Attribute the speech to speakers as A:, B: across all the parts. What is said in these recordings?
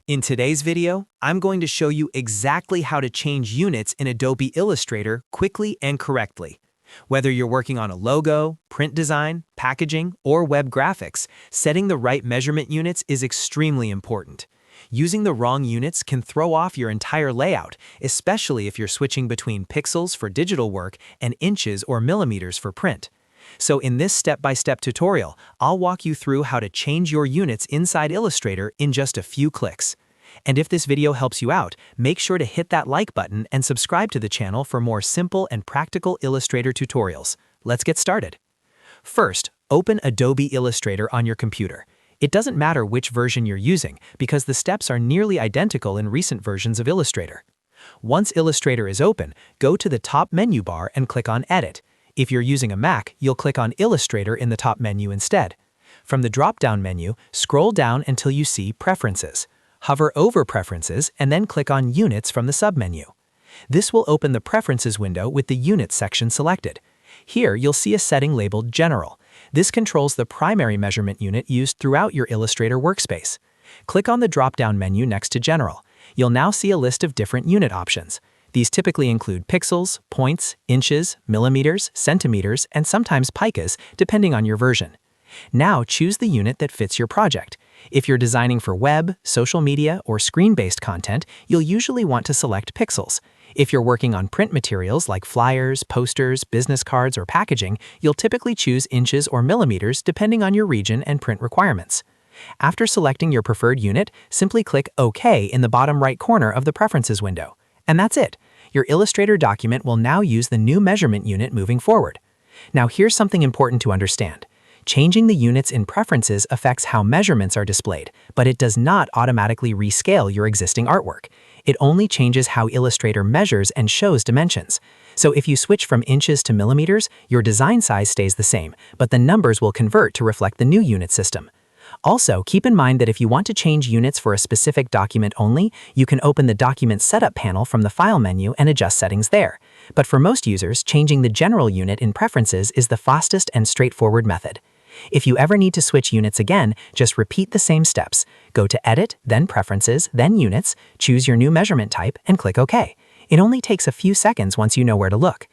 A: In today's video, I'm going to show you exactly how to change units in Adobe Illustrator quickly and correctly. Whether you're working on a logo, print design, packaging, or web graphics, setting the right measurement units is extremely important. Using the wrong units can throw off your entire layout, especially if you're switching between pixels for digital work and inches or millimeters for print. So in this step-by-step tutorial, I'll walk you through how to change your units inside Illustrator in just a few clicks. And if this video helps you out, make sure to hit that like button and subscribe to the channel for more simple and practical Illustrator tutorials. Let's get started. First, open Adobe Illustrator on your computer. It doesn't matter which version you're using because the steps are nearly identical in recent versions of Illustrator. Once Illustrator is open, go to the top menu bar and click on Edit. If you're using a Mac, you'll click on Illustrator in the top menu instead. From the drop-down menu, scroll down until you see Preferences. Hover over Preferences and then click on Units from the submenu. This will open the Preferences window with the Units section selected. Here, you'll see a setting labeled General. This controls the primary measurement unit used throughout your Illustrator workspace. Click on the drop-down menu next to General. You'll now see a list of different unit options. These typically include pixels, points, inches, millimeters, centimeters, and sometimes picas, depending on your version. Now choose the unit that fits your project. If you're designing for web, social media, or screen-based content, you'll usually want to select pixels. If you're working on print materials like flyers, posters, business cards, or packaging, you'll typically choose inches or millimeters depending on your region and print requirements. After selecting your preferred unit, simply click OK in the bottom right corner of the Preferences window. And that's it. Your Illustrator document will now use the new measurement unit moving forward. Now here's something important to understand. Changing the units in Preferences affects how measurements are displayed, but it does not automatically rescale your existing artwork. It only changes how Illustrator measures and shows dimensions. So if you switch from inches to millimeters, your design size stays the same, but the numbers will convert to reflect the new unit system. Also, keep in mind that if you want to change units for a specific document only, you can open the Document Setup panel from the File menu and adjust settings there. But for most users, changing the general unit in Preferences is the fastest and straightforward method. If you ever need to switch units again, just repeat the same steps. Go to Edit, then Preferences, then Units, choose your new measurement type, and click OK. It only takes a few seconds once you know where to look.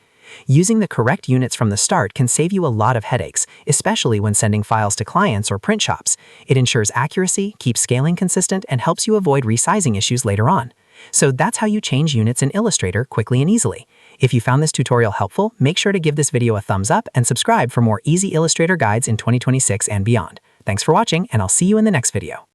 A: Using the correct units from the start can save you a lot of headaches, especially when sending files to clients or print shops. It ensures accuracy, keeps scaling consistent, and helps you avoid resizing issues later on. So that's how you change units in Illustrator quickly and easily. If you found this tutorial helpful, make sure to give this video a thumbs up and subscribe for more easy Illustrator guides in 2026 and beyond. Thanks for watching, and I'll see you in the next video.